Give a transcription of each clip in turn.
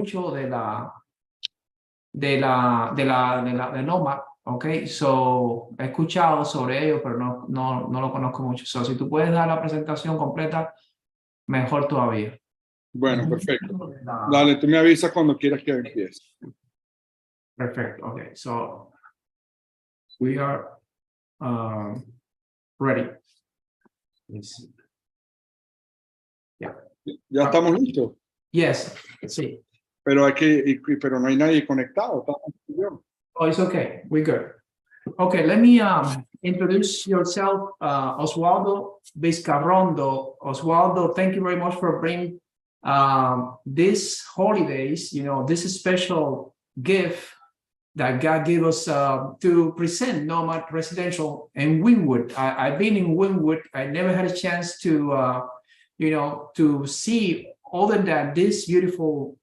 mucho de Nomad, okay? So, he escuchado sobre ello, pero no lo conozco mucho. So, si tú puedes dar la presentación completa, mejor todavía. Bueno, perfecto. Dale, tú me avisas cuando quieras que empiece. Perfecto. Okay, so we are ready. Let's see. Yeah. ¿Ya estamos listos? Yes, sí. Pero pero no hay nadie conectado. Oh, it's okay. We're good. Okay, let me introduce yourself, Oswaldo Vizcarrondo. Oswaldo, thank you very much for bringing these holidays, this special gift that God gave us to present Nomad Residential in Wynwood. I've been in Wynwood. I never had a chance to, to see other than this beautiful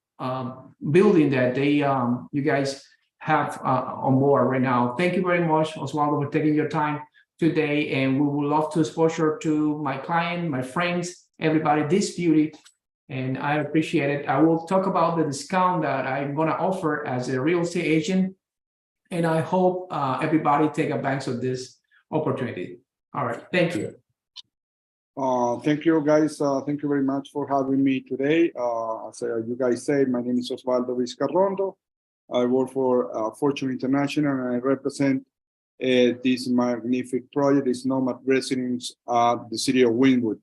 building that you guys have on board right now. Thank you very much, Oswaldo, for taking your time today. And we would love to exposure to my client, my friends, everybody, this beauty. And I appreciate it. I will talk about the discount that I'm going to offer as a real estate agent. And I hope everybody take advantage of this opportunity. All right. Thank you. Thank you, guys. Thank you very much for having me today. As you guys say, my name is Osvaldo Vizcarrondo. I work for Fortune International, and I represent this magnificent project, this Nomad Residences at the city of Wynwood.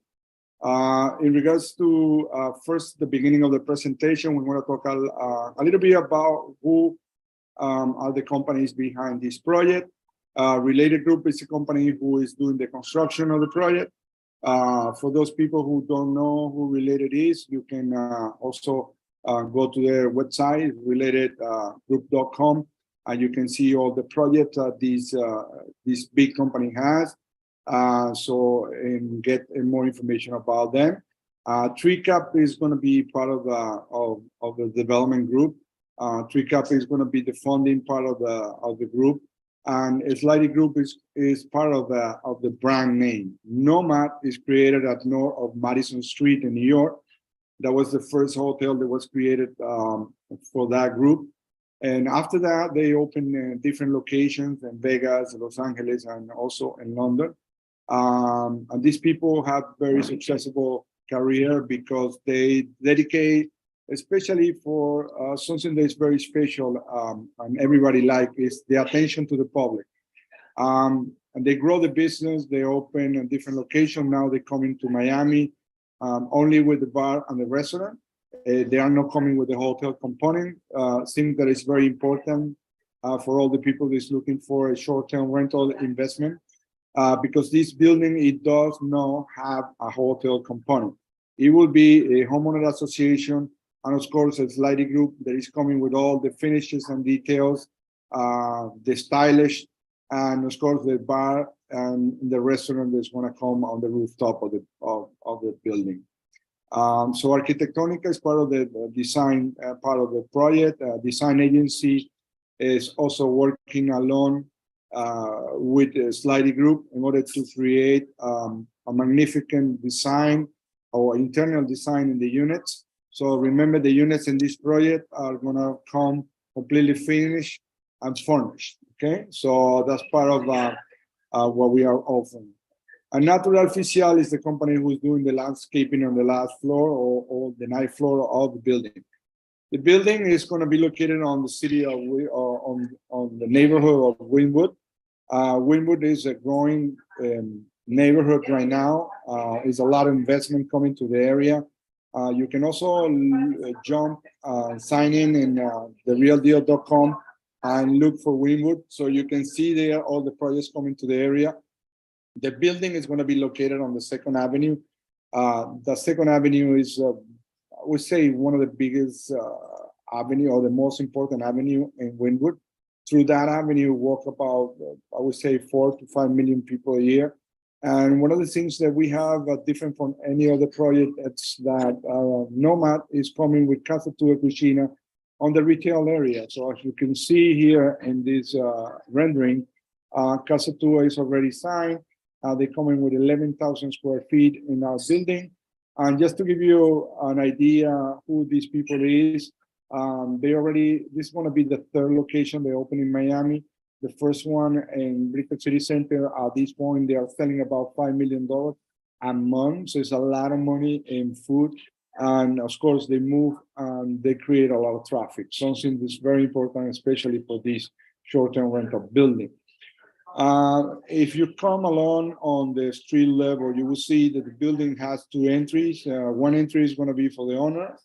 In regards to first, the beginning of the presentation, we want to talk a little bit about who are the companies behind this project. Related Group is a company who is doing the construction of the project. For those people who don't know who Related is, you can also go to their website, relatedgroup.com, and you can see all the projects that this big company has. And get more information about them. TreeCap is going to be part of the development group. TreeCap is going to be the funding part of the group, and Slidy Group is part of the brand name. Nomad is created at north of Madison Street in New York. That was the first hotel that was created for that group. And after that, they opened different locations in Vegas, Los Angeles, and also in London. And these people have very successful career because they dedicate, especially for something that is very special and everybody like is the attention to the public. And they grow the business. They open a different location. Now they're coming to Miami only with the bar and the restaurant. They are not coming with the hotel component. Thing that is very important for all the people that's looking for a short-term rental investment. Because this building, it does not have a hotel component. It will be a homeowner association, and of course, a Slidy Group that is coming with all the finishes and details, the stylish, and of course, the bar and the restaurant that's going to come on the rooftop of the building. So Arquitectonica is part of the design part of the project. Design agency is also working along with the Slidy Group in order to create a magnificent design or internal design in the units. So remember, the units in this project are going to come completely finished and furnished. Okay, so that's part of what we are offering. And Natural Oficial is the company who is doing the landscaping on the last floor or the ninth floor of the building. The building is going to be located on the city of on the neighborhood of Wynwood. Wynwood is a growing neighborhood right now. There's a lot of investment coming to the area. You can also sign in therealdeal.com and look for Wynwood, so you can see there all the projects coming to the area. The building is going to be located on the 2nd Avenue. The 2nd Avenue is, I would say, one of the biggest avenue or the most important avenue in Wynwood. Through that avenue, walk about, I would say, 4 to 5 million people a year. And one of the things that we have different from any other project is that Nomad is coming with Casa Tua Cucina on the retail area. So as you can see here in this rendering, Casa Tua is already signed. They come in with 11,000 square feet in our building. And just to give you an idea who these people is, This is going to be the third location they open in Miami. The first one in Brickell City Center, at this point, they are selling about $5 million a month. So it's a lot of money in food. And of course, they move and they create a lot of traffic, something that's very important, especially for this short-term rental building. If you come along on the street level, you will see that the building has two entries. One entry is going to be for the owner,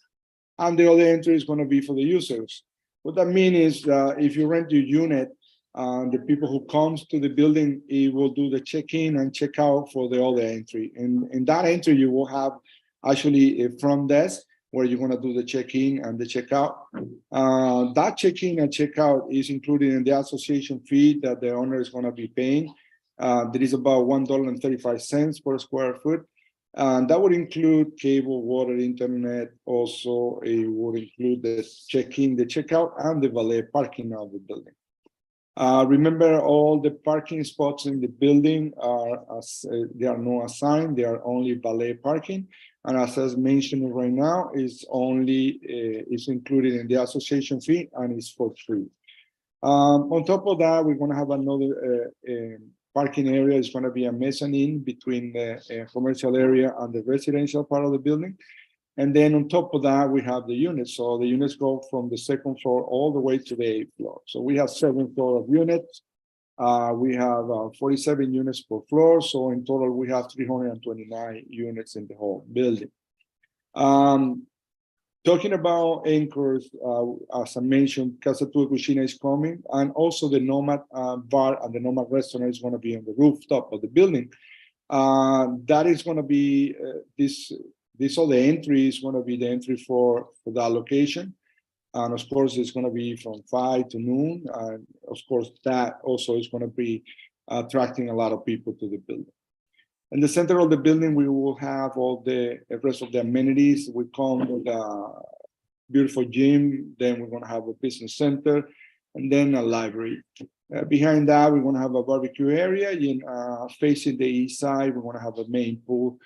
and the other entry is going to be for the users. What that means is if you rent your unit, the people who comes to the building, it will do the check-in and check-out for the other entry. And in that entry, you will have actually a front desk where you're going to do the check-in and the check-out. That check-in and check-out is included in the association fee that the owner is going to be paying. That is about $1.35 per square foot. And that would include cable, water, internet. Also, it would include the check-in, the check-out, and the valet parking of the building. Remember, all the parking spots in the building they are not assigned; they are only valet parking. And as I mentioned right now, is included in the association fee and it's for free. On top of that, we're going to have another parking area. It's going to be a mezzanine between the commercial area and the residential part of the building. And then on top of that, we have the units. So the units go from the second floor all the way to the 8th floor. So we have 7 floors of units. We have 47 units per floor. So in total, we have 329 units in the whole building. Talking about anchors, as I mentioned, Casa Tua Cucina is coming, and also the Nomad Bar and the Nomad Restaurant is going to be on the rooftop of the building. That is going to be this other entry is going to be the entry for that location. And of course, it's going to be from 5 to noon. And of course, that also is going to be attracting a lot of people to the building. In the center of the building, we will have all the rest of the amenities. We come with a beautiful gym. Then we're going to have a business center and then a library. Behind that, we're going to have a barbecue area. Facing the east side, we're going to have a main pool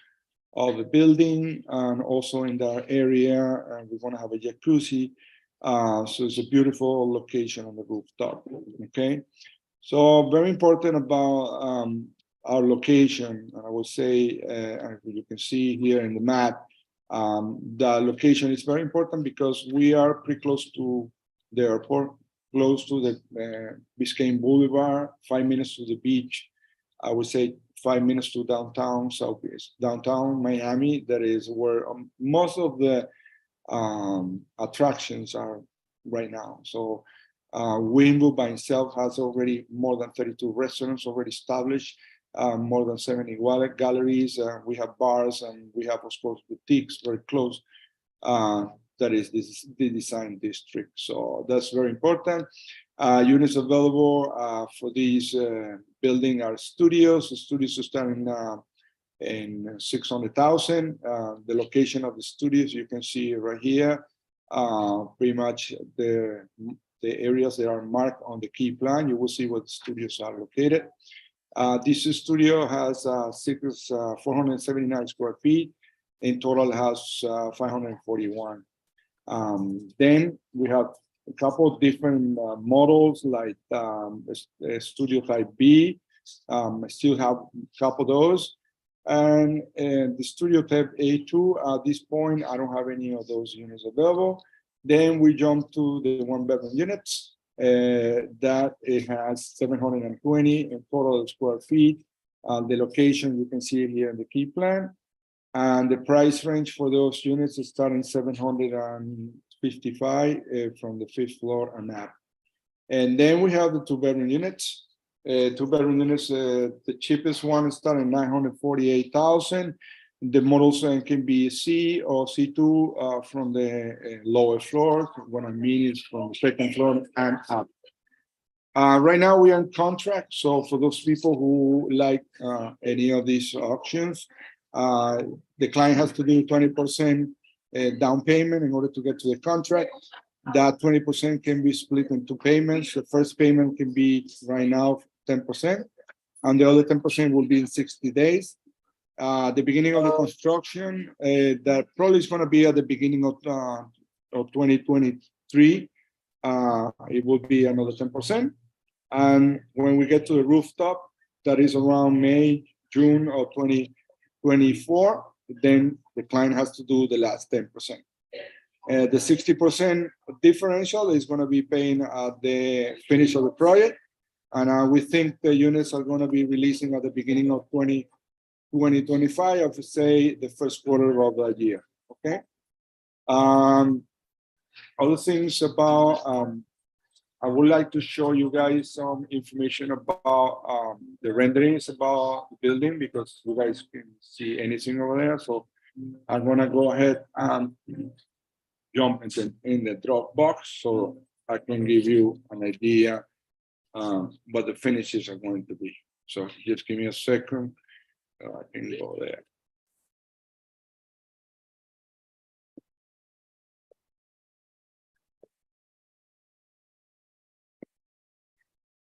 of the building. And also in that area, we're going to have a jacuzzi. So it's a beautiful location on the rooftop. Okay, so very important about our location. I would say, as you can see here in the map, the location is very important because we are pretty close to the airport, close to the Biscayne Boulevard, 5 minutes to the beach. I would say 5 minutes to downtown Miami. That is where most of the attractions are right now. So Wynwood by itself has already more than 32 restaurants already established, more than 70 galleries. We have bars and we have, of course, boutiques very close. That is the design district. So that's very important. Units available for these building are studios. The studios are starting in 600,000. The location of the studios you can see right here. Pretty much the areas that are marked on the key plan. You will see what the studios are located. This studio has 479 square feet. In total, has 541. Then we have a couple of different models like Studio Type B. I still have a couple of those. And the Studio Type A2, at this point, I don't have any of those units available. Then we jump to the 1-bedroom units. That it has 720 in total square feet. The location, you can see it here in the key plan. And the price range for those units is starting 755 from the 5th floor and up. And then we have the 2-bedroom units. 2-bedroom units, the cheapest one is starting 948,000. The models can be C or C2 from the lower floor. What I mean is from the 2nd floor and up. Right now we are in contract. So for those people who like any of these auctions, the client has to do 20% down payment in order to get to the contract. That 20% can be split into payments. The first payment can be right now 10%, and the other 10% will be in 60 days. The beginning of the construction, that probably is going to be at the beginning of 2020, 3, it will be another 10%. And when we get to the rooftop, that is around May, June of 2024, then the client has to do the last 10%. The 60% differential is going to be paying at the finish of the project. And we think the units are going to be releasing at the beginning of 2025, of say the first quarter of the year. Okay. Other things about, I would like to show you guys some information about the renderings about the building, because you guys can see anything over there. So I'm going to go ahead and jump in the Dropbox so I can give you an idea what the finishes are going to be. So just give me a second. I can go there.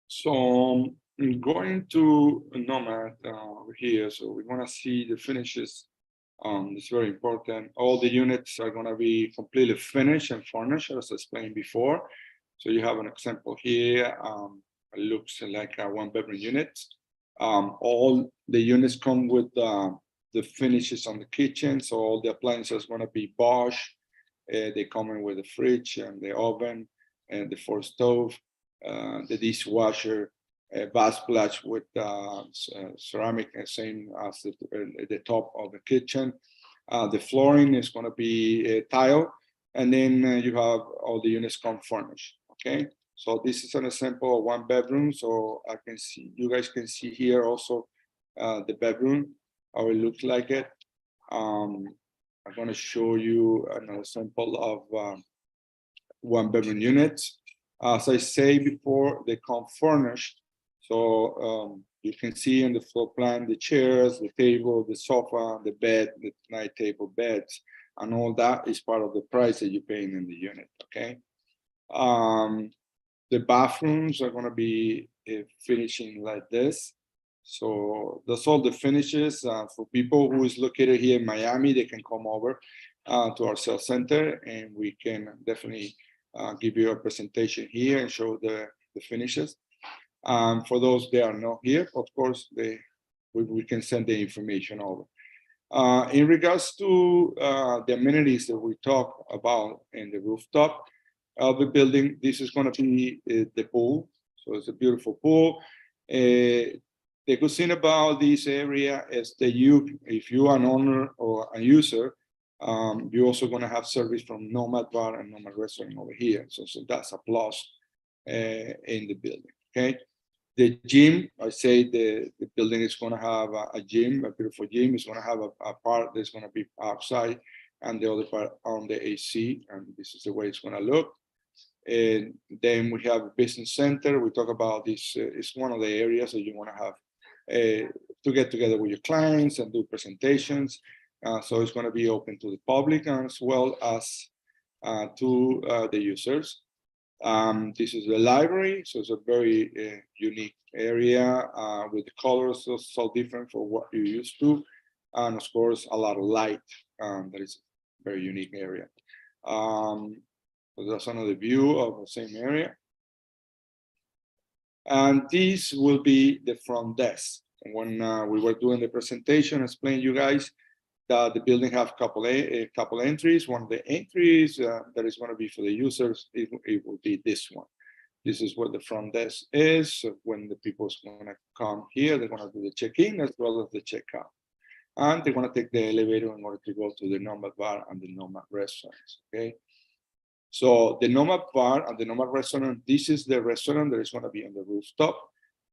So I'm going to Nomad over here. So we want to see the finishes. It's very important. All the units are going to be completely finished and furnished, as I explained before. So you have an example here. It looks like a 1-bedroom unit. All the units come with the finishes on the kitchen. So all the appliances are going to be Bosch. They come in with the fridge and the oven and the 4 stove, the dishwasher, backsplash with ceramic, same as the top of the kitchen. The flooring is going to be tile, and then you have all the units come furnished. Okay, so this is an example of 1 bedroom. So I can see, you guys can see here also the bedroom, how it looks like it. I'm going to show you an example of 1-bedroom units. As I say before, they come furnished. So you can see in the floor plan, the chairs, the table, the sofa, the bed, the night table beds, and all that is part of the price that you're paying in the unit, okay? The bathrooms are gonna be finishing like this. So that's all the finishes. For people who is located here in Miami, they can come over to our sales center, and we can definitely give you a presentation here and show the finishes. For those that are not here, of course, we can send the information over. In regards to the amenities that we talk about in the rooftop of the building, this is going to be the pool. So it's a beautiful pool. The good thing about this area is that if you are an owner or a user, you're also going to have service from Nomad Bar and Nomad Restaurant over here. So that's a plus in the building. Okay. The gym, I say the building is going to have a gym, a beautiful gym. It's going to have a part that's going to be outside and the other part on the AC. And this is the way it's going to look. And then we have a business center. We talk about this. It's one of the areas that you want to have to get together with your clients and do presentations. So it's going to be open to the public as well as to the users. This is the library, so it's a very unique area with the colors so different from what you're used to, and of course a lot of light. That is a very unique area. So that's another view of the same area. And this will be the front desk. When we were doing the presentation, I explained you guys that the building have a couple entries. One of the entries that is going to be for the users, it will be this one. This is where the front desk is. So when the people are going to come here, they're going to do the check-in as well as the check-out. And they're going to take the elevator in order to go to the Nomad Bar and the Nomad Restaurants, okay? So the Nomad Bar and the Nomad Restaurant, this is the restaurant that is going to be on the rooftop.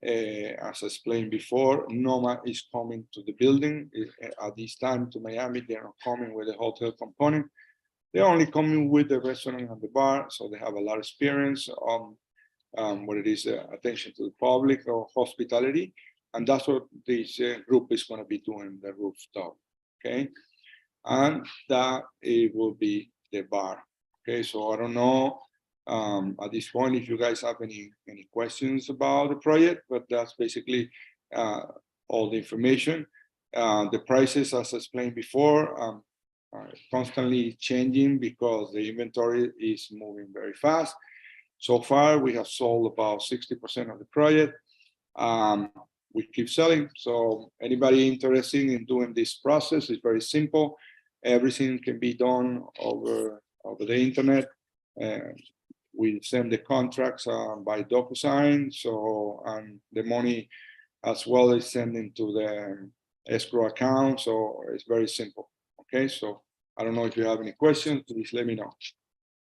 As I explained before, Nomad is coming to the building at this time to Miami. They're not coming with the hotel component. They're only coming with the restaurant and the bar, so they have a lot of experience on what it is attention to the public or hospitality, and that's what this group is going to be doing the rooftop. Okay, and that it will be the bar. Okay, so I don't know. At this point, if you guys have any questions about the project, but that's basically all the information. The prices, as I explained before, constantly changing because the inventory is moving very fast. So far, we have sold about 60% of the project. We keep selling. So anybody interested in doing this process is very simple. Everything can be done over the internet. We send the contracts by DocuSign. So and the money as well is sending to the escrow account. So it's very simple. Okay. So I don't know if you have any questions. Please let me know.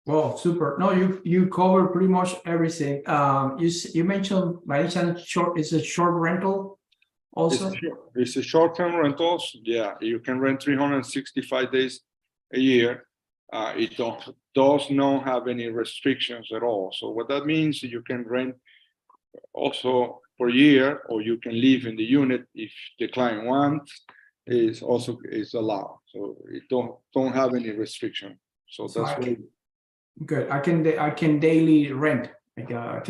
Well, super. No, you cover pretty much everything. You mentioned by any chance it's a short rental also. It's a short-term rentals. Yeah, you can rent 365 days a year. It does not have any restrictions at all. So what that means, you can rent also for a year, or you can live in the unit if the client wants. Is allowed. So it don't have any restriction. So that's what. Good. I can daily rent. Like I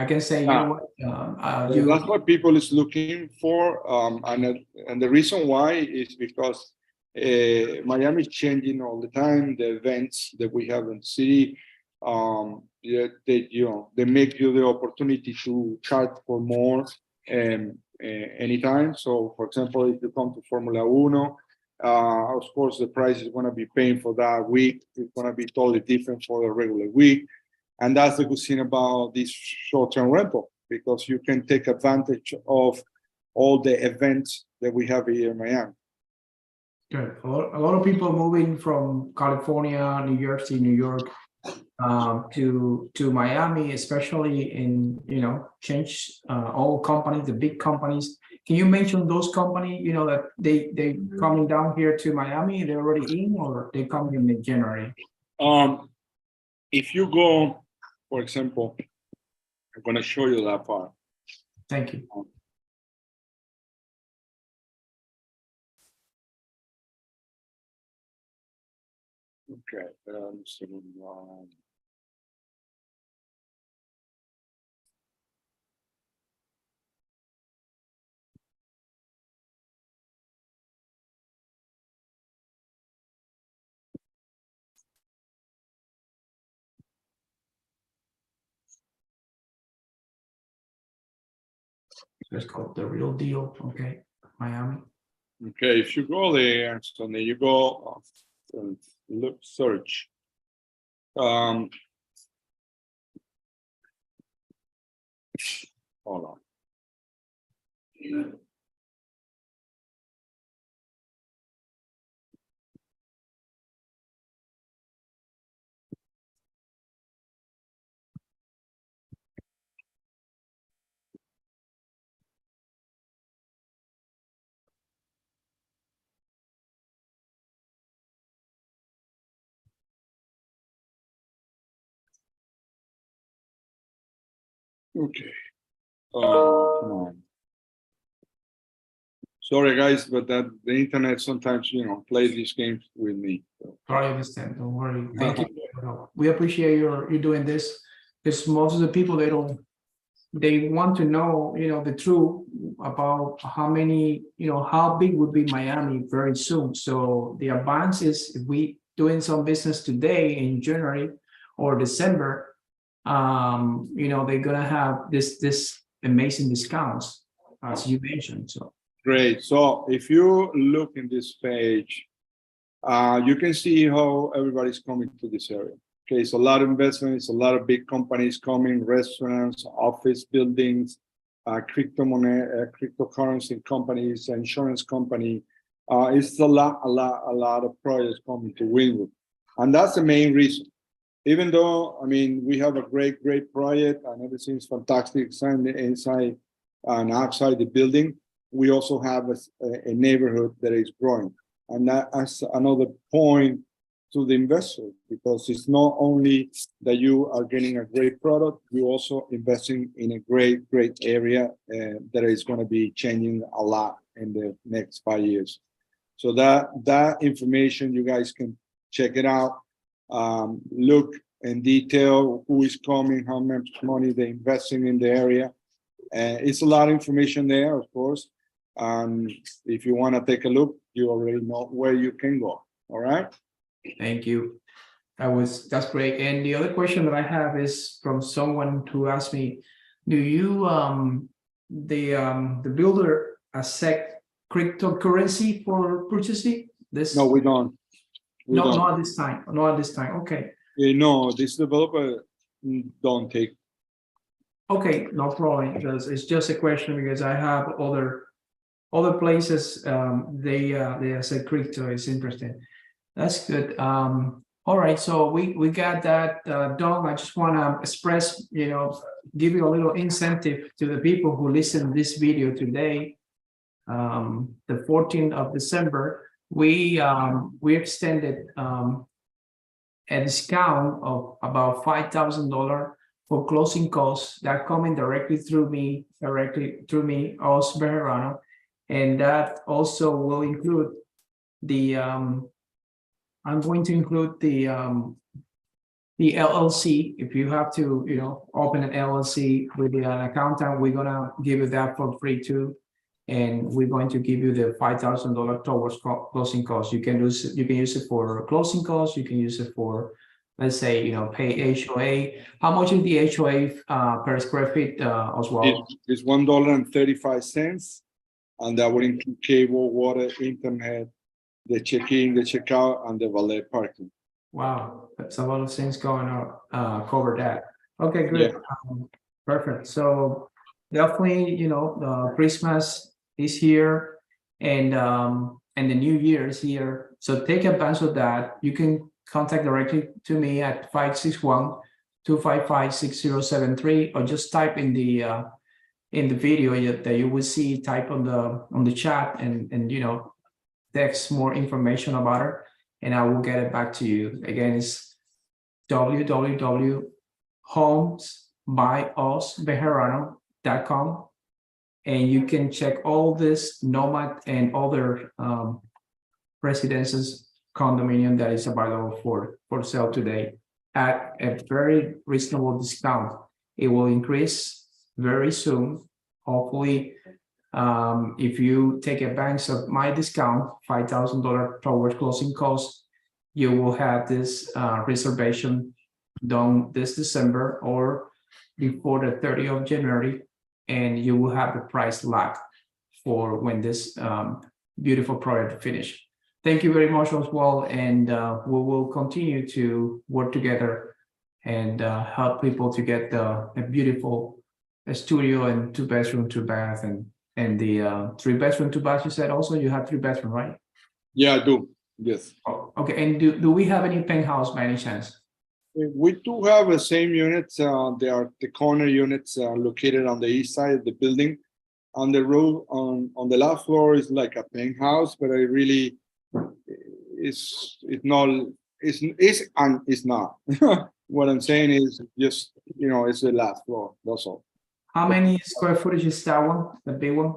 can say, you know what, that's what people is looking for. And the reason why is because Miami is changing all the time. The events that we have in the city, they make you the opportunity to charge for more anytime. So, for example, if you come to Formula Uno, of course, the price is going to be paying for that week. It's going to be totally different for the regular week. And that's the good thing about this short-term rental, because you can take advantage of all the events that we have here in Miami. Good. A lot of people moving from California, New Jersey, New York to Miami, especially in, change all companies, the big companies. Can you mention those companies, that they coming down here to Miami, they're already in, or they come in January? If you go, for example, I'm going to show you that part. Thank you. Okay. It's called The Real Deal. Okay, Miami. Okay, if you go there, so then you go look, search. Hold on. Okay. Come on. Sorry, guys, but the internet sometimes, plays these games with me. So. I understand. Don't worry. Thank you. We appreciate you doing this, because most of the people they want to know, the truth about how many, how big would be Miami very soon. So the advance is, if we doing some business today in January or December, they're gonna have this amazing discounts, as you mentioned. So great. So if you look in this page, you can see how everybody's coming to this area. Okay, it's a lot of investments, a lot of big companies coming, restaurants, office buildings, cryptocurrency companies, insurance company. It's a lot of projects coming to Wynwood. And that's the main reason. Even though, we have a great project and everything's fantastic inside and outside the building, we also have a neighborhood that is growing. And that's another point to the investor, because it's not only that you are getting a great product, you're also investing in a great area that is going to be changing a lot in the next 5 years. So that information, you guys can check it out. Look in detail who is coming, how much money they're investing in the area. It's a lot of information there, of course. And if you want to take a look, you already know where you can go. All right. Thank you. That's great. And the other question that I have is from someone who asked me, do you the builder accept cryptocurrency for purchasing this? No, we don't. No, not at this time. Not at this time. Okay. No, this developer don't take. Okay, no problem. Because it's just a question because I have other places they accept crypto. It's interesting. That's good. All right, so we got that done. I just want to express, give you a little incentive to the people who listen to this video today. The 14th of December, we extended a discount of about $5,000 for closing costs that coming directly through me, Os Bejarano, and that also will include the I'm going to include the LLC. If you have to, open an LLC with an accountant, we're gonna give you that for free too, and we're going to give you the $5,000 towards closing costs. You can use it for closing costs. You can use it for, let's say, pay HOA. How much is the HOA per square feet, Oswald? It's $1.35, and that would include cable, water, internet, the check-in, the check-out, and the valet parking. Wow, that's a lot of things going on. Cover that. Okay, good. Yeah. Perfect. So definitely, Christmas is here, and the New Year is here. So take advantage of that. You can contact directly to me at 561-255-6073, or just type in the video that you will see. Type on the chat and text more information about it, and I will get it back to you. Again, it's www.homesbyosbejarano.com, and you can check all this Nomad and other residences condominium that is available for sale today at a very reasonable discount. It will increase very soon, hopefully. If you take advantage of my discount, $5,000 towards closing costs, you will have this reservation done this December or before the 30th of January, and you will have the price locked for when this beautiful project finish. Thank you very much, Oswald, and we will continue to work together and help people to get a beautiful studio and 2-bedroom, 2-bath, and the 3-bedroom, 2-bath. You said also you have 3-bedroom, right? Yeah, I do. Yes. Oh, okay. And do we have any penthouse by any chance? We do have the same units. They are the corner units located on the east side of the building. On the roof, on the last floor is like a penthouse, but it really it's not. It's not. What I'm saying is just it's the last floor. That's all. How many square footage is that one, the big one?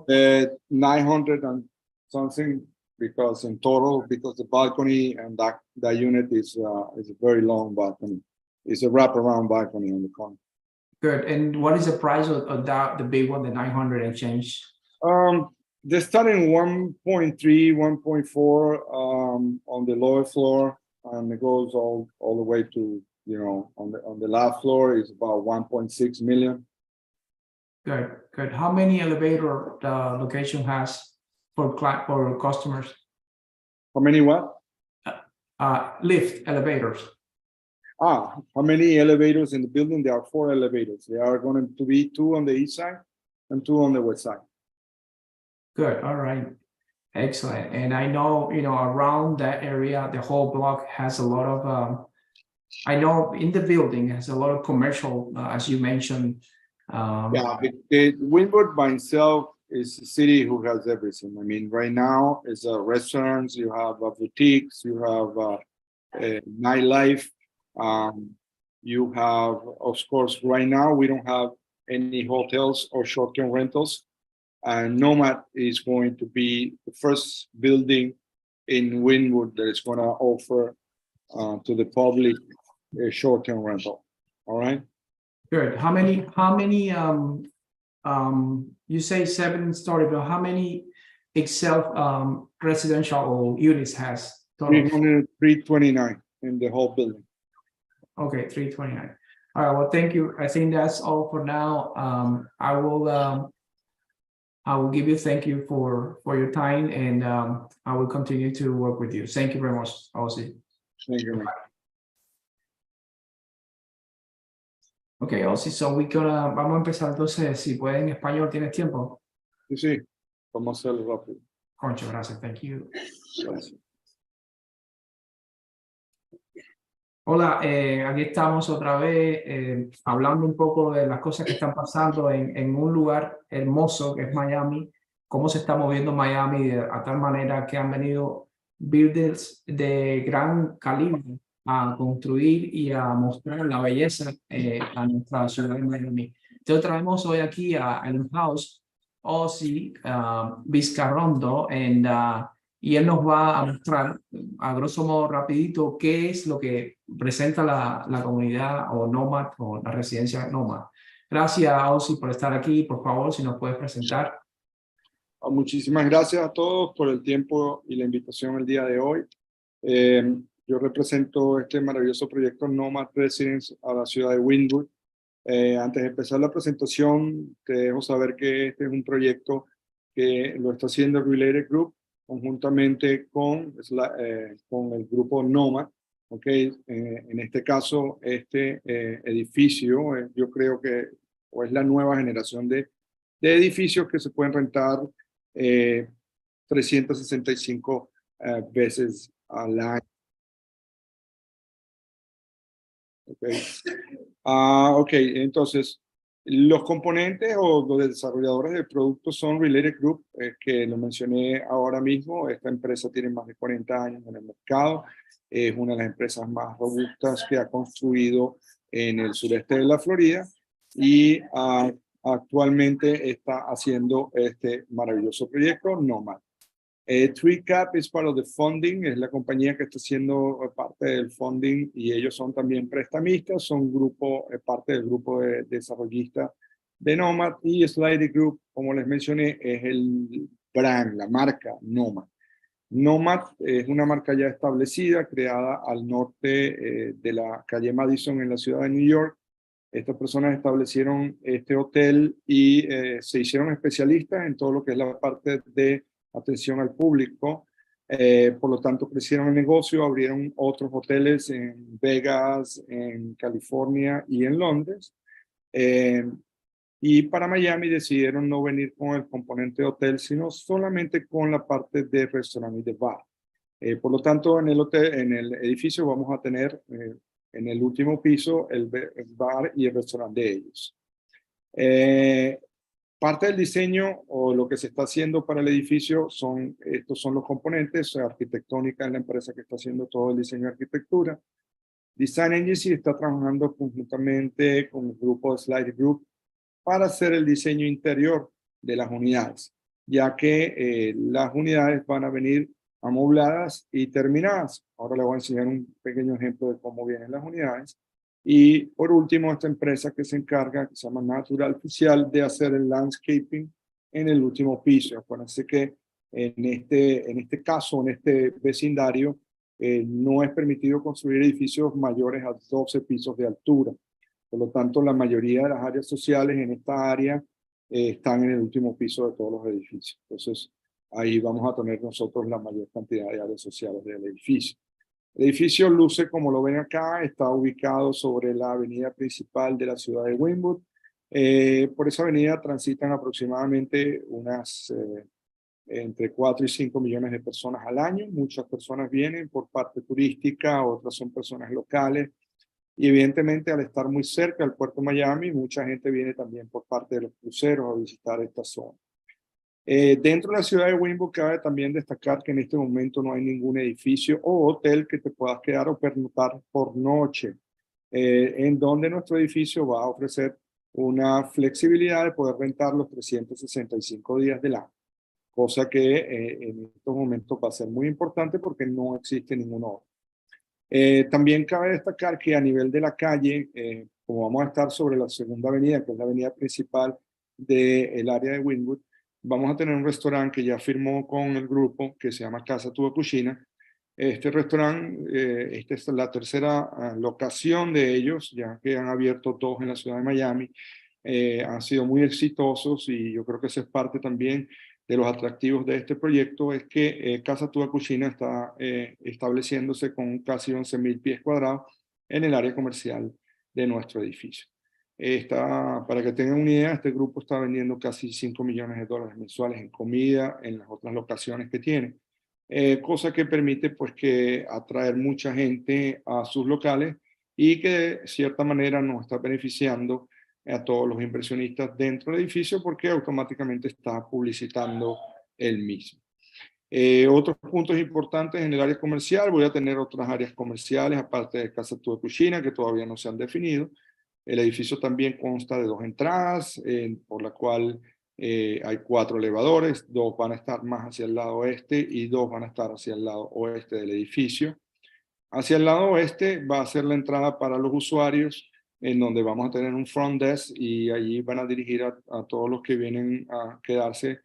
900 and something, because in total, because the balcony and that unit is a very long balcony. It's a wraparound balcony on the corner. Good. And what is the price of that, the big one, the 900 and change? They're starting 1.3, 1.4 on the lower floor, and it goes all the way to on the last floor is about 1.6 million. Good, good. How many elevator the location has for customers? How many what? Lift elevators. How many elevators in the building? There are 4 elevators. There are going to be 2 on the east side and 2 on the west side. Good. All right. Excellent. And I know, around that area, the whole block has a lot of, I know in the building has a lot of commercial, as you mentioned. Yeah, the Wynwood by itself is a city who has everything. I mean, right now it's restaurants, you have boutiques, you have nightlife, you have, of course, right now we don't have any hotels or short-term rentals, and Nomad is going to be the first building in Wynwood that is going to offer to the public a short-term rental. All right. Good. How many you say 7 story, but how many itself residential units has Total. 329 in the whole building. Okay, 329. All right, well, thank you. I think that's all for now. I will give you thank you for your time, and I will continue to work with you. Thank you very much, Ozzy. Thank you, man. Okay, Ozzy, so vamos a empezar entonces, si puede en español, ¿tienes tiempo? Sí, sí, vamos a hacerlo rápido. Concho, gracias, thank you. Gracias. Hola, aquí estamos otra vez hablando un poco de las cosas que están pasando en un lugar hermoso que es Miami, cómo se está moviendo Miami a tal manera que han venido builders de gran calibre a construir y a mostrar la belleza a nuestra ciudad de Miami. Entonces traemos hoy aquí a in-house Ozzy Vizcarrondo y él nos va a mostrar a grosso modo rapidito qué es lo que presenta la comunidad o Nomad o la residencia Nomad. Gracias, Ozzy, por estar aquí. Por favor, si nos puedes presentar. Muchísimas gracias a todos por el tiempo y la invitación el día de hoy. Yo represento este maravilloso proyecto Nomad Residences a la ciudad de Wynwood. Antes de empezar la presentación, te dejo saber que este es un proyecto que lo está haciendo Related Group conjuntamente con el grupo Nomad. Okay. En este caso, este edificio, yo creo que es la nueva generación de edificios que se pueden rentar 365 veces al año. Okay. Ok, entonces, los componentes o los desarrolladores de productos son Related Group, que lo mencioné ahora mismo. Esta empresa tiene más de 40 años en el mercado. Es una de las empresas más robustas que ha construido en el sureste de la Florida y actualmente está haciendo este maravilloso proyecto Nomad. TreeCap es part of the funding, es la compañía que está haciendo parte del funding y ellos son también prestamistas, son parte del grupo de desarrollistas de Nomad, y Slidey Group, como les mencioné, es el brand, la marca Nomad. Nomad es una marca ya establecida, creada al norte de la calle Madison en la ciudad de New York. Estas personas establecieron este hotel y se hicieron especialistas en todo lo que es la parte de atención al público. Por lo tanto, crecieron el negocio, abrieron otros hoteles en Vegas, en California y en Londres. Y para Miami decidieron no venir con el componente de hotel, sino solamente con la parte de restaurante y de bar. Por lo tanto, en el edificio vamos a tener en el último piso el bar y el restaurante de ellos. Parte del diseño o lo que se está haciendo para el edificio estos son los componentes. Arquitectónica es la empresa que está haciendo todo el diseño de arquitectura. Design Agency está trabajando conjuntamente con el grupo Slide Group para hacer el diseño interior de las unidades, ya que las unidades van a venir amobladas y terminadas. Ahora les voy a enseñar un pequeño ejemplo de cómo vienen las unidades. Y por último, esta empresa que se encarga, que se llama Natural Oficial, de hacer el landscaping en el último piso. Acuérdense que en este caso, en este vecindario, no es permitido construir edificios mayores a 12 pisos de altura. Por lo tanto, la mayoría de las áreas sociales en esta área están en el último piso de todos los edificios. Entonces, ahí vamos a tener nosotros la mayor cantidad de áreas sociales del edificio. El edificio luce como lo ven acá, está ubicado sobre la avenida principal de la ciudad de Wynwood. Por esa avenida transitan aproximadamente entre 4 y 5 millones de personas al año. Muchas personas vienen por parte turística, otras son personas locales. Y evidentemente al estar muy cerca del puerto de Miami, mucha gente viene también por parte de los cruceros a visitar esta zona. Dentro de la ciudad de Wynwood cabe también destacar que en este momento no hay ningún edificio o hotel que te puedas quedar o pernoctar por noche, en donde nuestro edificio va a ofrecer una flexibilidad de poder rentar los 365 días del año, cosa que en estos momentos va a ser muy importante porque no existe ningún otro. También cabe destacar que a nivel de la calle, como vamos a estar sobre la segunda avenida, que es la avenida principal del área de Wynwood, vamos a tener un restaurante que ya firmó con el grupo, que se llama Casa Tuba Cucina, Este restaurante, esta es la tercera locación de ellos, ya que han abierto dos en la ciudad de Miami. Han sido muy exitosos y yo creo que eso es parte también de los atractivos de este proyecto, es que Casa Tua Cucina está estableciéndose con casi 11.000 pies cuadrados en el área comercial de nuestro edificio. Para que tengan una idea, este grupo está vendiendo casi $5 millones mensuales en comida en las otras locaciones que tiene. Cosa que permite pues que atraer mucha gente a sus locales y que de cierta manera nos está beneficiando a todos los inversionistas dentro del edificio porque automáticamente está publicitando el mismo. Otros puntos importantes en el área comercial, voy a tener otras áreas comerciales aparte de Casa Tua Cucina que todavía no se han definido. El edificio también consta de 2 entradas, por la cual hay 4 elevadores, 2 van a estar más hacia el lado oeste y 2 van a estar hacia el lado oeste del edificio. Hacia el lado oeste va a ser la entrada para los usuarios, en donde vamos a tener un front desk y allí van a dirigir a todos los que vienen a quedarse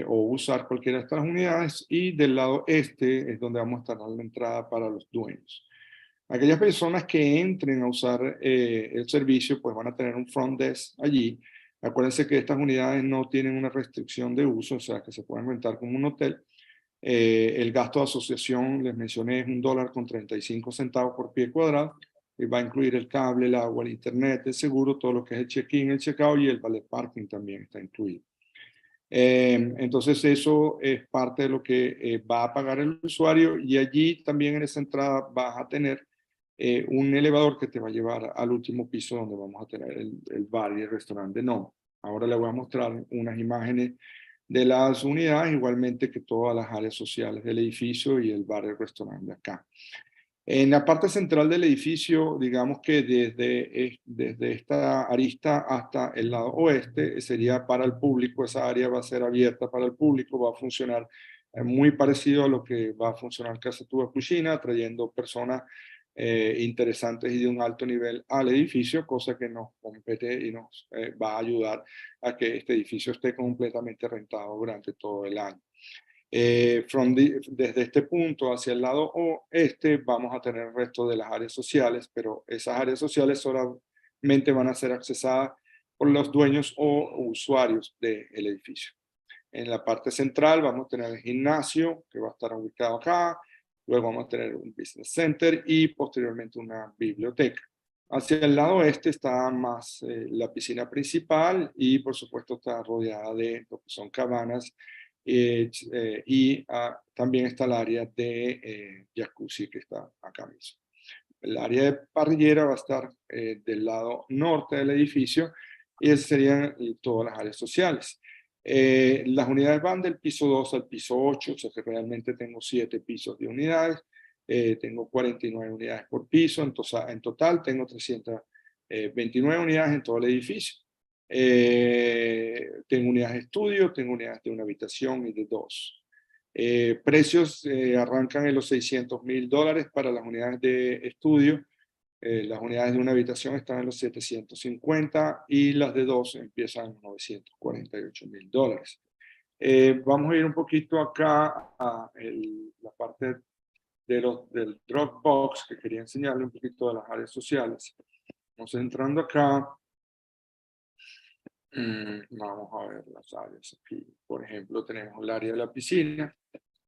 o usar cualquiera de estas unidades. Y del lado este es donde vamos a estar la entrada para los dueños. Aquellas personas que entren a usar el servicio, pues van a tener un front desk allí. Acuérdense que estas unidades no tienen una restricción de uso, o sea, que se pueden rentar como un hotel. El gasto de asociación, les mencioné, es $1.35 por pie cuadrado. Y va a incluir el cable, el agua, el internet, el seguro, todo lo que es el check-in, el check-out y el valet parking también está incluido. Entonces eso es parte de lo que va a pagar el usuario y allí también en esa entrada vas a tener un elevador que te va a llevar al último piso donde vamos a tener el bar y el restaurante de Nomad. Ahora les voy a mostrar unas imágenes de las unidades, igualmente que todas las áreas sociales del edificio y el bar y el restaurante de acá. En la parte central del edificio, digamos que desde esta arista hasta el lado oeste sería para el público, esa área va a ser abierta para el público, va a funcionar muy parecido a lo que va a funcionar Casa Tua Cucina, trayendo personas interesantes y de un alto nivel al edificio, cosa que nos compete y nos va a ayudar a que este edificio esté completamente rentado durante todo el año. Desde este punto hacia el lado oeste vamos a tener el resto de las áreas sociales, pero esas áreas sociales solamente van a ser accesadas por los dueños o usuarios del edificio. En la parte central vamos a tener el gimnasio, que va a estar ubicado acá, luego vamos a tener un business center y posteriormente una biblioteca. Hacia el lado oeste está más la piscina principal y por supuesto está rodeada de lo que son cabanas y también está el área de jacuzzi que está acá mismo. El área de parrillera va a estar del lado norte del edificio y esas serían todas las áreas sociales. Las unidades van del piso 2 al piso 8, o sea que realmente tengo 7 pisos de unidades. Tengo 49 unidades por piso, entonces en total tengo 329 unidades en todo el edificio. Tengo unidades de estudio, tengo unidades de una habitación y de 2. Precios arrancan en los $600.000 para las unidades de estudio. Las unidades de una habitación están en los 750 y las de 2 empiezan en $948.000. Vamos a ir un poquito acá a la parte del Dropbox, que quería enseñarle un poquito de las áreas sociales. Vamos entrando acá. Vamos a ver las áreas aquí. Por ejemplo, tenemos el área de la piscina,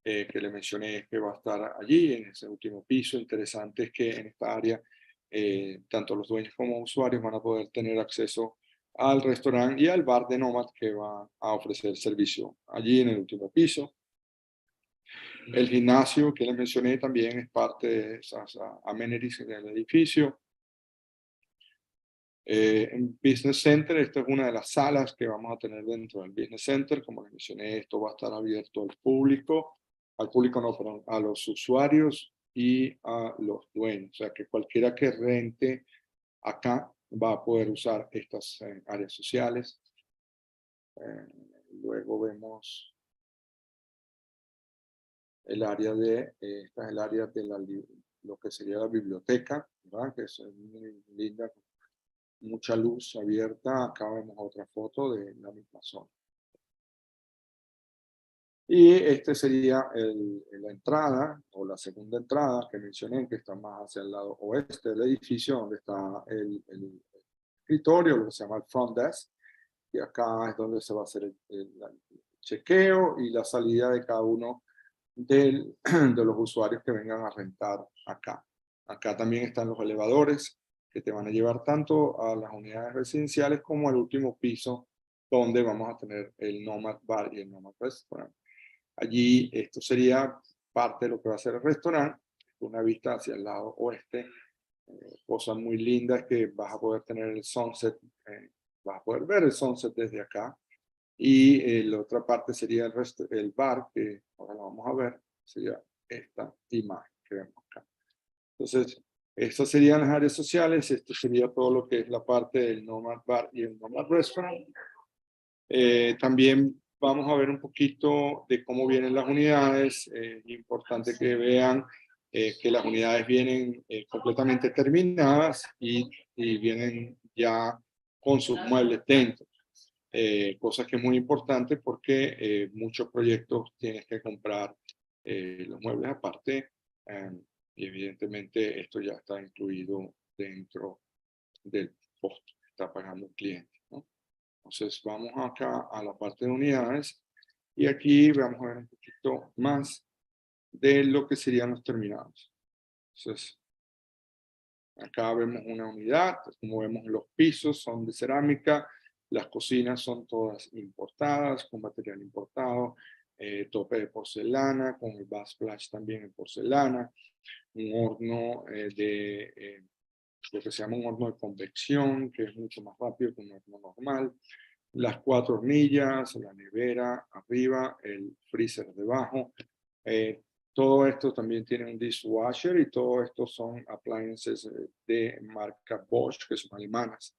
que le mencioné que va a estar allí, en ese último piso. Interesante es que en esta área, tanto los dueños como usuarios van a poder tener acceso al restaurante y al bar de Nomad que va a ofrecer servicio allí en el último piso. El gimnasio que les mencioné también es parte de esas amenities del edificio. En Business Center, esta es una de las salas que vamos a tener dentro del Business Center. Como les mencioné, esto va a estar abierto al público no, perdón, a los usuarios y a los dueños. O sea que cualquiera que rente acá va a poder usar estas áreas sociales. Luego vemos el área de, esta es el área de lo que sería la biblioteca, ¿verdad? Que es muy linda, mucha luz abierta. Acá vemos otra foto de la misma zona. Y este sería la entrada o la segunda entrada que mencioné, que está más hacia el lado oeste del edificio, donde está el escritorio, lo que se llama el front desk. Y acá es donde se va a hacer el chequeo y la salida de cada uno de los usuarios que vengan a rentar acá. Acá también están los elevadores que te van a llevar tanto a las unidades residenciales como al último piso, donde vamos a tener el Nomad Bar y el Nomad Restaurant. Allí esto sería parte de lo que va a ser el restaurante, una vista hacia el lado oeste. Cosa muy linda es que vas a poder tener el sunset, vas a poder ver el sunset desde acá. Y la otra parte sería el bar, que ahora lo vamos a ver, sería esta imagen que vemos acá. Entonces, estas serían las áreas sociales, esto sería todo lo que es la parte del Nomad Bar y el Nomad Restaurant. También vamos a ver un poquito de cómo vienen las unidades. Es importante que vean que las unidades vienen completamente terminadas y vienen ya con sus muebles dentro. Cosa que es muy importante porque muchos proyectos tienes que comprar los muebles aparte y evidentemente esto ya está incluido dentro del costo que está pagando el cliente, ¿no? Entonces vamos acá a la parte de unidades y aquí vamos a ver un poquito más de lo que serían los terminados. Entonces acá vemos una unidad, como vemos los pisos son de cerámica, las cocinas son todas importadas, con material importado, tope de porcelana, con el backsplash también en porcelana, un horno lo que se llama un horno de convección, que es mucho más rápido que un horno normal, las 4 hornillas, la nevera arriba, el freezer debajo. Todo esto también tiene un dishwasher y todo esto son appliances de marca Bosch, que son alemanas.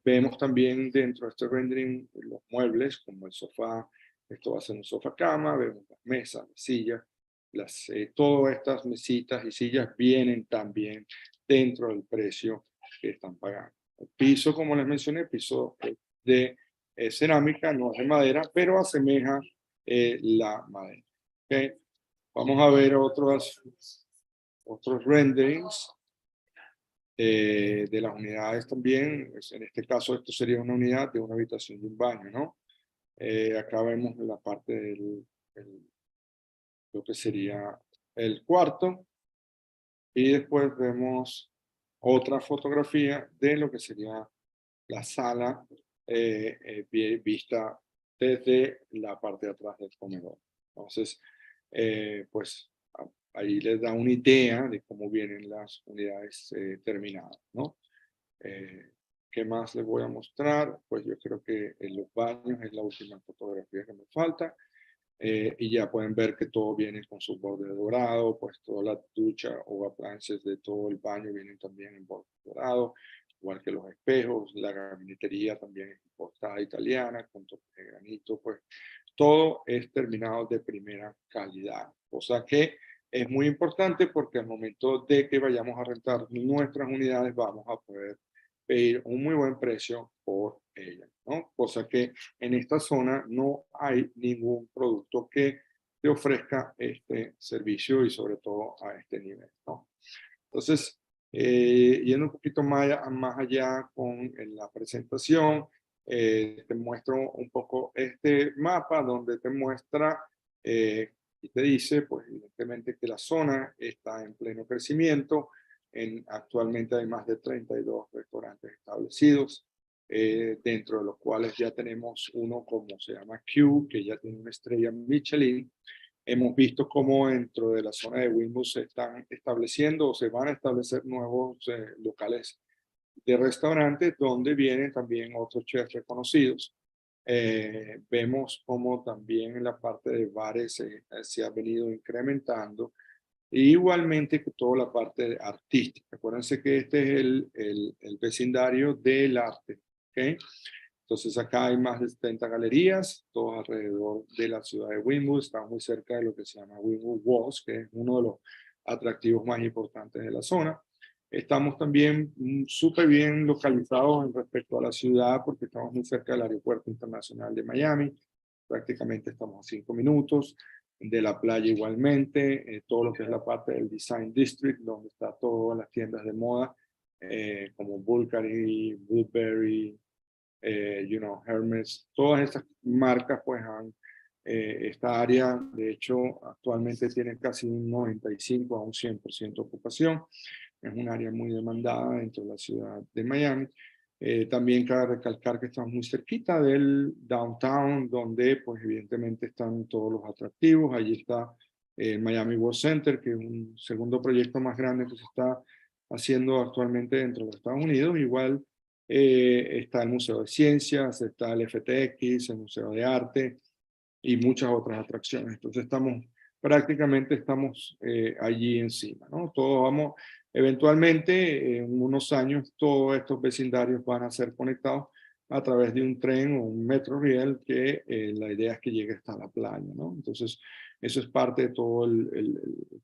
Vemos también dentro de este rendering los muebles, como el sofá. Esto va a ser un sofá cama, vemos las mesas, las sillas. Todas estas mesitas y sillas vienen también dentro del precio que están pagando. El piso, como les mencioné, piso de cerámica, no es de madera, pero asemeja la madera. ¿Okay? Vamos a ver otros renderings de las unidades también. En este caso, esto sería una unidad de una habitación y un baño, ¿no? Acá vemos la parte lo que sería el cuarto. Y después vemos otra fotografía de lo que sería la sala vista desde la parte de atrás del comedor. Entonces, pues ahí les da una idea de cómo vienen las unidades terminadas, ¿no? ¿Qué más les voy a mostrar? Pues yo creo que en los baños es la última fotografía que me falta. Y ya pueden ver que todo viene con su borde dorado, pues toda la ducha o appliances de todo el baño vienen también en borde dorado, igual que los espejos, la gabinetería también es importada italiana, con toque de granito, pues todo es terminado de primera calidad, o sea que es muy importante porque al momento de que vayamos a rentar nuestras unidades vamos a poder pedir un muy buen precio por ellas, ¿no? Cosa que en esta zona no hay ningún producto que te ofrezca este servicio y sobre todo a este nivel, ¿no? Entonces, yendo un poquito más allá con la presentación, te muestro un poco este mapa donde te muestra y te dice, pues evidentemente que la zona está en pleno crecimiento. Actualmente hay más de 32 restaurantes establecidos, dentro de los cuales ya tenemos uno como se llama Q, que ya tiene una estrella Michelin. Hemos visto cómo dentro de la zona de Wynwood se están estableciendo o se van a establecer nuevos locales de restaurantes donde vienen también otros chefs reconocidos. Vemos cómo también en la parte de bares se ha venido incrementando. E igualmente que toda la parte artística. Acuérdense que este es el vecindario del arte. ¿Okay? Entonces acá hay más de 70 galerías, todos alrededor de la ciudad de Wynwood. Estamos muy cerca de lo que se llama Wynwood Walls, que es uno de los atractivos más importantes de la zona. Estamos también súper bien localizados en respecto a la ciudad porque estamos muy cerca del Aeropuerto Internacional de Miami. prácticamente estamos a 5 minutos, de la playa igualmente, todo lo que es la parte del Design District, donde está todas las tiendas de moda, como Bulgari, Burberry, Hermes, todas estas marcas pues han, esta área de hecho actualmente tiene casi un 95 a un 100% ocupación, es un área muy demandada dentro de la ciudad de Miami. También cabe recalcar que estamos muy cerquita del downtown, donde pues evidentemente están todos los atractivos. Allí está el Miami World Center, que es un segundo proyecto más grande que se está haciendo actualmente dentro de los Estados Unidos. Igual está el Museo de Ciencias, está el FTX, el Museo de Arte y muchas otras atracciones. Entonces prácticamente estamos allí encima, ¿no? Todos vamos, eventualmente en unos años todos estos vecindarios van a ser conectados a través de un tren o un metro riel que la idea es que llegue hasta la playa, ¿no? Entonces eso es parte de todo el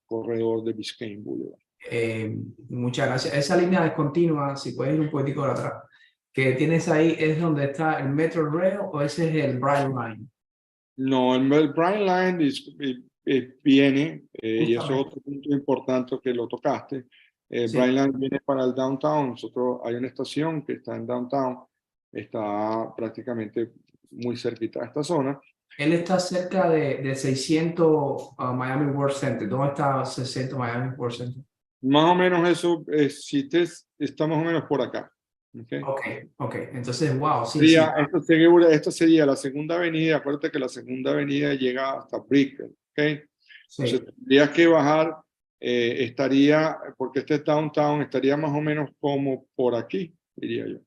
corredor de Biscayne Boulevard. Muchas gracias. Esa línea descontinua, si puedes ir un poquitico de atrás, que tienes ahí, ¿es donde está el Metro Rail o ese es el Bright Line? No, el Bright Line viene, y eso es Justamente. otro punto importante que lo tocaste. El Sí. Bright Line viene para el downtown. Nosotros hay una estación que está en downtown, está prácticamente muy cerquita de esta zona. Él está cerca de 600 Miami World Center. ¿Dónde está 600 Miami World Center? Más o menos eso, está más o menos por acá. ¿Okay? Ok. Entonces, wow, sí. Esto sería la segunda avenida. Acuérdate que la segunda avenida llega hasta Brickell. ¿Okay? Entonces, Sí. tendrías que bajar, porque este downtown estaría más o menos como por aquí, diría yo.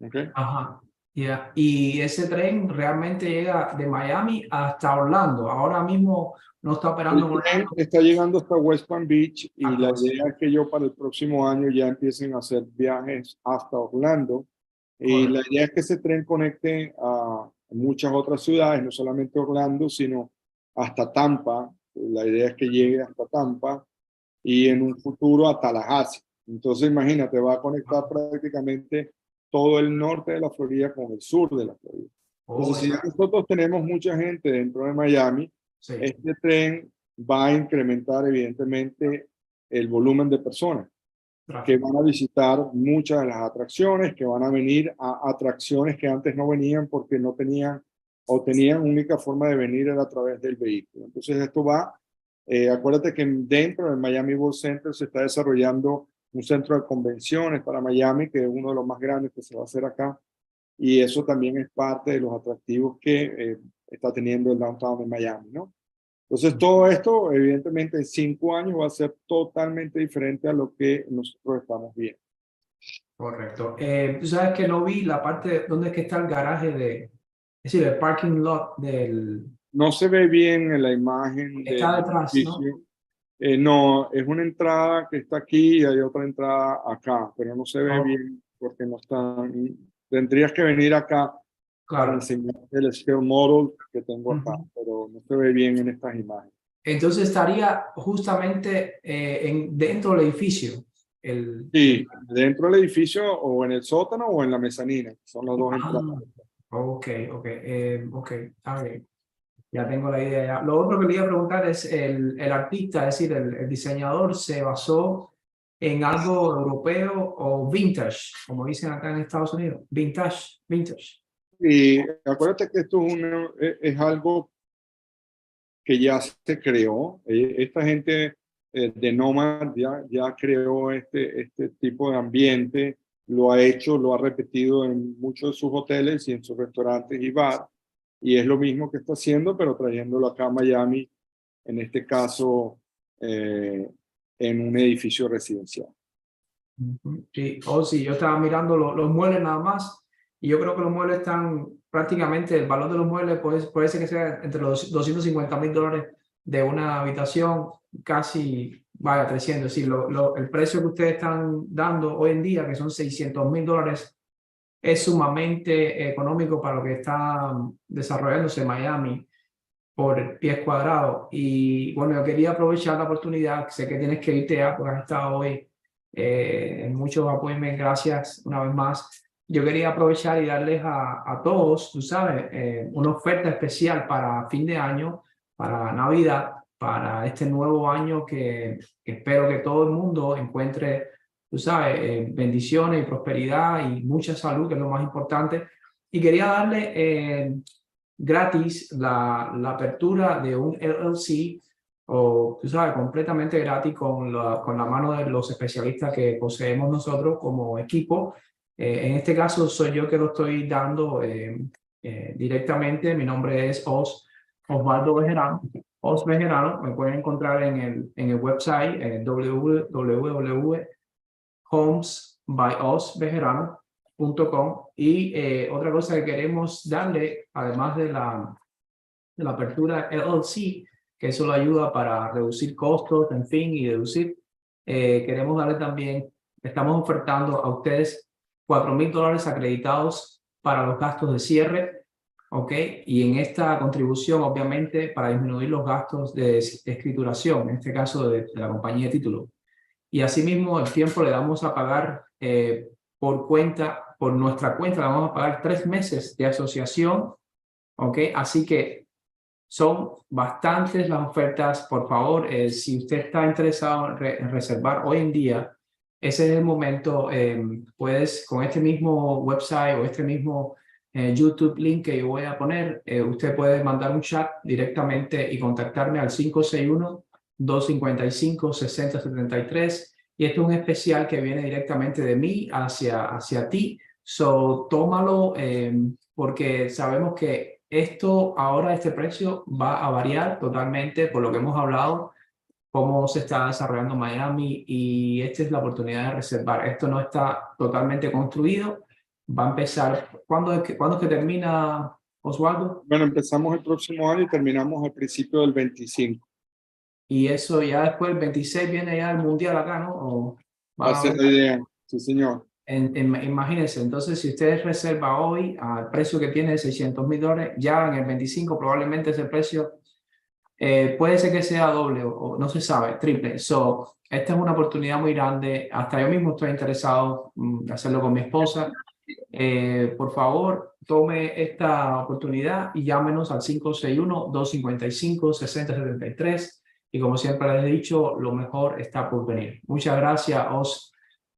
¿Okay? Ajá. Yeah. Y ese tren realmente llega de Miami hasta Orlando. Ahora mismo no está operando El en tren Orlando. está llegando hasta West Palm Beach y Hasta la West idea Palm. es que yo para el próximo año ya empiecen a hacer viajes hasta Orlando. Y la Correcto. idea es que ese tren conecte a muchas otras ciudades, no solamente Orlando, sino hasta Tampa. La idea es que llegue hasta Tampa y en un futuro a Tallahassee. Entonces, imagínate, va a conectar prácticamente todo el norte de la Florida con el sur de la Florida. Oh, Entonces, si ya esa, nosotros tenemos mucha gente dentro de Miami, sí. este tren va a incrementar evidentemente el volumen de personas que Tráfico. van a visitar muchas de las atracciones, que van a venir a atracciones que antes no venían porque no tenían o tenían única forma de venir era a través del vehículo. Entonces esto va, acuérdate que dentro del Miami World Center se está desarrollando un centro de convenciones para Miami, que es uno de los más grandes que se va a hacer acá, y eso también es parte de los atractivos que está teniendo el downtown de Miami, ¿no? Entonces, todo esto, evidentemente, en 5 años va a ser totalmente diferente a lo que nosotros estamos viendo. Correcto. Tú sabes que no vi la parte donde es que está el garaje es decir, el parking lot No se ve bien en la imagen está del detrás, ¿no? edificio. No, es una entrada que está aquí y hay otra entrada acá, pero no se ve Oh, bien porque no están. Tendrías que venir acá para claro. enseñarte el scale model que tengo acá, Ujú. pero no se ve bien en estas imágenes. Entonces estaría justamente dentro del edificio. Sí, dentro del edificio o en el sótano o en la mezanina, son las dos entradas. Ah, ok. Está bien. Ya tengo la idea. Ya. Lo otro que le iba a preguntar es el artista, es decir, el diseñador se basó en algo europeo o vintage, como dicen acá en Estados Unidos. Vintage. Y acuérdate que esto es algo que ya se creó. Esta gente de Nomad ya creó este tipo de ambiente, lo ha hecho, lo ha repetido en muchos de sus hoteles y en sus restaurantes y bar. Y es lo mismo que está haciendo, pero trayéndolo acá a Miami, en este caso, en un edificio residencial. Ujú. Sí, sí, yo estaba mirando los muebles nada más y yo creo que los muebles están prácticamente, el valor de los muebles puede ser que sea entre los $250,000 de una habitación, casi, vaya, 300. Es decir, el precio que ustedes están dando hoy en día, que son $600,000, es sumamente económico para lo que está desarrollándose en Miami por pies cuadrados. Y bueno, yo quería aprovechar la oportunidad, sé que tienes que irte ya porque has estado hoy en muchos appointments, gracias una vez más. yo quería aprovechar y darles a todos, tú sabes, una oferta especial para fin de año, para Navidad, para este nuevo año que espero que todo el mundo encuentre, tú sabes, bendiciones y prosperidad y mucha salud, que es lo más importante. Y quería darle gratis la apertura de un LLC, o tú sabes, completamente gratis con la mano de los especialistas que poseemos nosotros como equipo. En este caso soy yo que lo estoy dando directamente. Mi nombre es Osvaldo Bejerano. Os Bejerano, me pueden encontrar en el website www.homesbyosbejerano.com. Y otra cosa que queremos darle, además de la apertura LLC, que eso lo ayuda para reducir costos, en fin, y deducir, queremos darle también, estamos ofertando a ustedes $4,000 acreditados para los gastos de cierre, ¿ok? Y en esta contribución, obviamente, para disminuir los gastos de escrituración, en este caso de la compañía de título. Y asimismo, el tiempo le damos a pagar por nuestra cuenta, le vamos a pagar 3 meses de asociación, ¿ok? Así que son bastantes las ofertas. Por favor, si usted está interesado en reservar hoy en día, ese es el momento. Puedes, con este mismo website o este mismo YouTube link que yo voy a poner, usted puede mandar un chat directamente y contactarme al 561-255-6073. Y esto es un especial que viene directamente de mí hacia ti. So, tómalo porque sabemos que esto ahora, este precio va a variar totalmente por lo que hemos hablado, cómo se está desarrollando Miami, y esta es la oportunidad de reservar. Esto no está totalmente construido, va a empezar. ¿Cuándo es que termina, Osvaldo? Bueno, empezamos el próximo año y terminamos al principio del 25. Y eso ya después, el 26, viene ya el Mundial acá, ¿no? ¿O van a Esa es haber? la idea. Sí, señor. Imagínense, entonces, si usted reserva hoy al precio que tiene de $600,000, ya en el 25 probablemente ese precio puede ser que sea doble o no se sabe, triple. So, esta es una oportunidad muy grande. Hasta yo mismo estoy interesado en hacerlo con mi esposa. Por favor, tome esta oportunidad y llámenos al 561-255-6073. Y como siempre les he dicho, lo mejor está por venir. Muchas gracias, Os,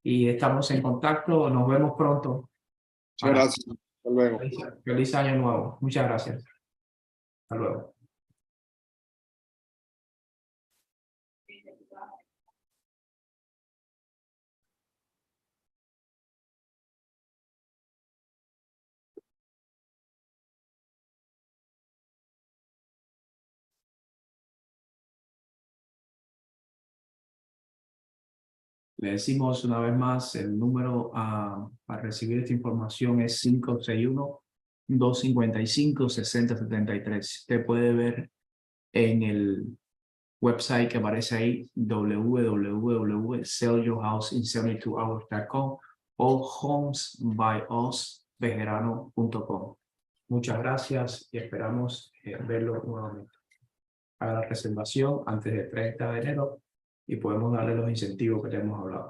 y estamos en contacto. Nos vemos pronto. Muchas gracias. Hasta luego. Feliz año nuevo. Muchas gracias. Hasta luego. Le decimos una vez más, el número para recibir esta información es 561-255-6073. Usted puede ver en el website que aparece ahí, www.sellyourhouseinseventy2hours.com o homesbyosbejerano.com. Muchas gracias y esperamos verlo nuevamente. Haga la reservación antes del 30 de enero y podemos darle los incentivos que ya hemos hablado.